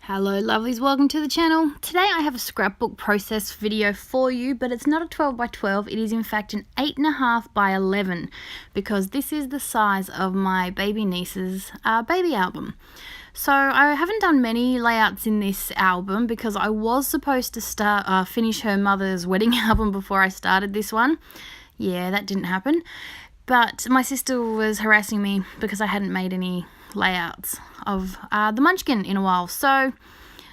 Hello lovelies, welcome to the channel. Today I have a scrapbook process video for you, but it's not a 12 by 12, it is in fact an 8.5 by 11 because this is the size of my baby niece's baby album. So I haven't done many layouts in this album because I was supposed to finish her mother's wedding album before I started this one. Yeah, that didn't happen. But my sister was harassing me because I hadn't made any layouts of the Munchkin in a while. So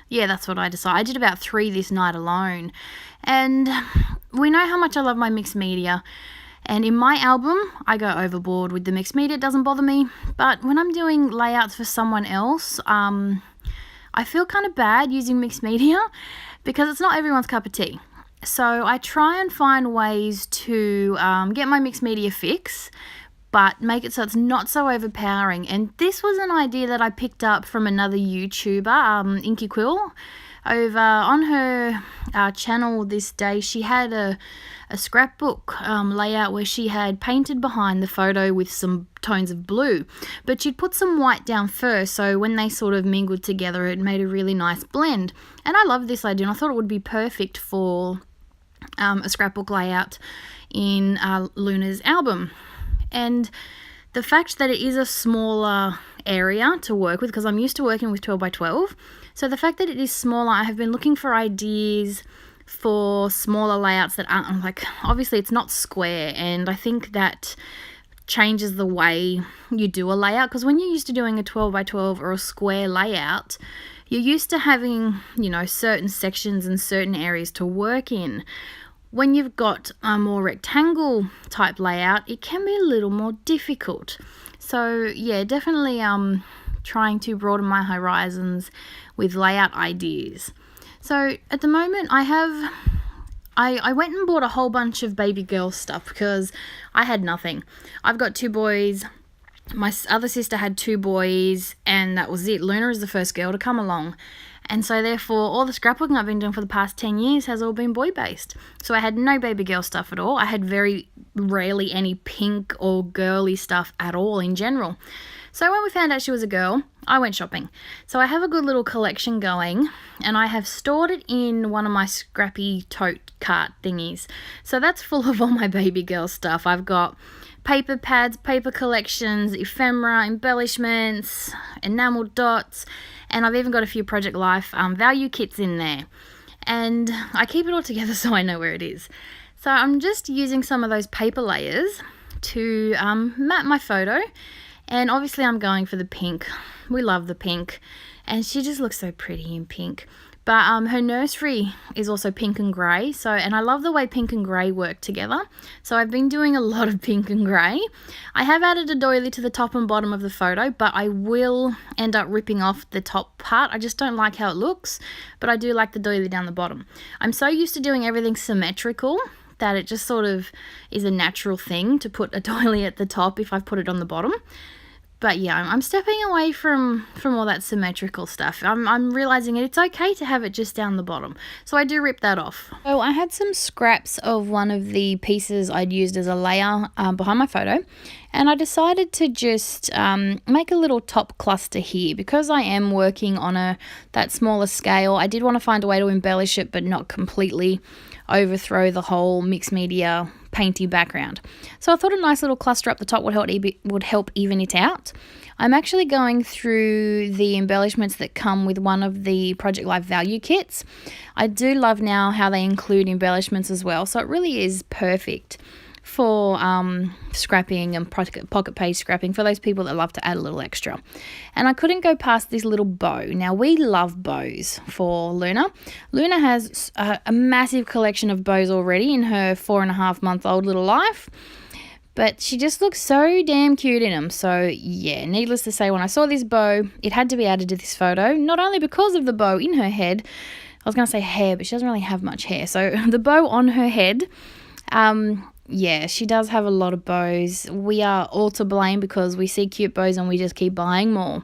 yeah, that's what I decided. I did about 3 this night alone. And we know how much I love my mixed media. And in my album, I go overboard with the mixed media. It doesn't bother me. But when I'm doing layouts for someone else, I feel kind of bad using mixed media because it's not everyone's cup of tea. So I try and find ways to get my mixed media fix, but make it so it's not so overpowering. And this was an idea that I picked up from another YouTuber, Inky Quill. Over on her channel this day, she had a scrapbook layout where she had painted behind the photo with some tones of blue, but she'd put some white down first, so when they sort of mingled together it made a really nice blend. And I love this idea and I thought it would be perfect for a scrapbook layout in Luna's album. And the fact that it is a smaller area to work with, because I'm used to working with 12 by 12, so the fact that it is smaller, I have been looking for ideas for smaller layouts that aren't, like, obviously it's not square, and I think that changes the way you do a layout, because when you're used to doing a 12 by 12 or a square layout, you're used to having, you know, certain sections and certain areas to work in. When you've got a more rectangle type layout, it can be a little more difficult. So yeah, definitely trying to broaden my horizons with layout ideas. So at the moment I went and bought a whole bunch of baby girl stuff because I had nothing. I've got 2 boys. My other sister had 2 boys, and that was it. Luna is the first girl to come along. And so therefore, all the scrapbooking I've been doing for the past 10 years has all been boy-based. So I had no baby girl stuff at all. I had very rarely any pink or girly stuff at all in general. So when we found out she was a girl, I went shopping. So I have a good little collection going, and I have stored it in one of my scrappy tote cart thingies. So that's full of all my baby girl stuff. I've got paper pads, paper collections, ephemera, embellishments, enamel dots, and I've even got a few Project Life value kits in there. And I keep it all together so I know where it is. So I'm just using some of those paper layers to map my photo. And obviously I'm going for the pink. We love the pink. And she just looks so pretty in pink. But her nursery is also pink and grey. And I love the way pink and grey work together. So I've been doing a lot of pink and grey. I have added a doily to the top and bottom of the photo, but I will end up ripping off the top part. I just don't like how it looks, but I do like the doily down the bottom. I'm so used to doing everything symmetrical that it just sort of is a natural thing to put a doily at the top if I've put it on the bottom. But yeah, I'm stepping away from all that symmetrical stuff. I'm realizing it's okay to have it just down the bottom. So I do rip that off. So I had some scraps of one of the pieces I'd used as a layer behind my photo. And I decided to just make a little top cluster here. Because I am working on that smaller scale, I did want to find a way to embellish it but not completely overthrow the whole mixed media painty background. So I thought a nice little cluster up the top would help even it out. I'm actually going through the embellishments that come with one of the Project Life value kits. I do love now how they include embellishments as well, so it really is perfect for scrapping and pocket page scrapping for those people that love to add a little extra. And I couldn't go past this little bow. Now we love bows for Luna. Luna has a massive collection of bows already in her 4.5-month-old little life, but she just looks so damn cute in them. So yeah, needless to say, when I saw this bow, it had to be added to this photo, not only because of the bow in her head. I was going to say hair, but she doesn't really have much hair. So the bow on her head, yeah, she does have a lot of bows. We are all to blame because we see cute bows and we just keep buying more.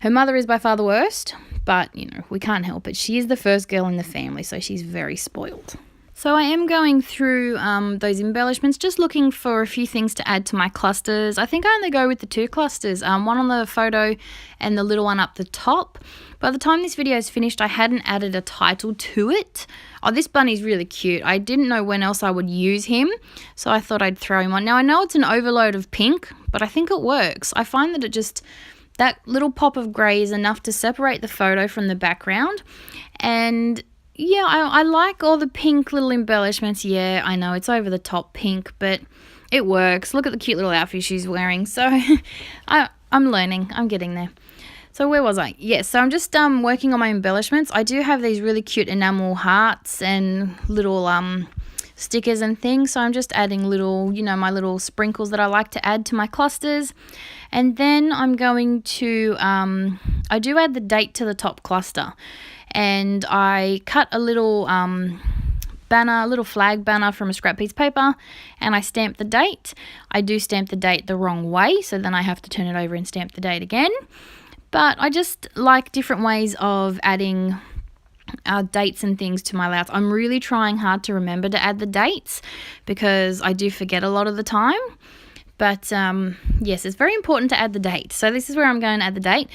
Her mother is by far the worst, but, you know, we can't help it. She is the first girl in the family, so she's very spoiled. So I am going through those embellishments, just looking for a few things to add to my clusters. I think I only go with the 2 clusters, one on the photo and the little one up the top. By the time this video is finished, I hadn't added a title to it. Oh, this bunny's really cute. I didn't know when else I would use him, so I thought I'd throw him on. Now I know it's an overload of pink, but I think it works. I find that that little pop of grey is enough to separate the photo from the background. And yeah, I like all the pink little embellishments. Yeah, I know it's over the top pink, but it works. Look at the cute little outfit she's wearing. So I'm learning. I'm getting there. So where was I? Yes, so I'm just working on my embellishments. I do have these really cute enamel hearts and little stickers and things. So I'm just adding little, my little sprinkles that I like to add to my clusters. And then I'm going to, I do add the date to the top cluster. And I cut a little banner, a little flag banner from a scrap piece of paper, and I stamp the date. I do stamp the date the wrong way, so then I have to turn it over and stamp the date again. But I just like different ways of adding dates and things to my layouts. I'm really trying hard to remember to add the dates because I do forget a lot of the time. But yes, it's very important to add the date. So this is where I'm going to add the date.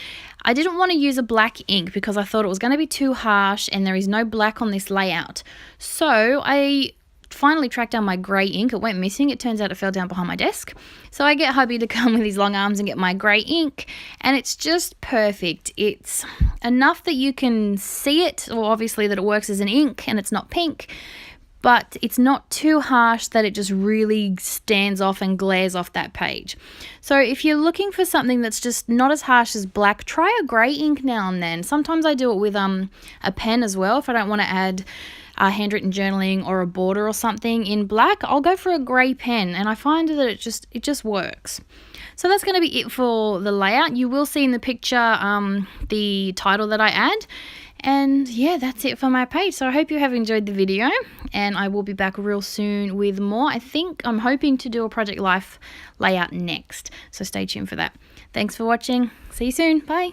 I didn't want to use a black ink because I thought it was going to be too harsh and there is no black on this layout. So I finally tracked down my grey ink. It went missing. It turns out it fell down behind my desk. So I get hubby to come with his long arms and get my grey ink, and it's just perfect. It's enough that you can see it, or obviously that it works as an ink and it's not pink, but it's not too harsh that it just really stands off and glares off that page. So if you're looking for something that's just not as harsh as black, try a grey ink now and then. Sometimes I do it with a pen as well. If I don't want to add handwritten journaling or a border or something in black, I'll go for a grey pen, and I find that it just works. So that's going to be it for the layout. You will see in the picture the title that I add. And yeah, that's it for my page. So I hope you have enjoyed the video, and I will be back real soon with more. I'm hoping to do a Project Life layout next. So stay tuned for that. Thanks for watching. See you soon. Bye.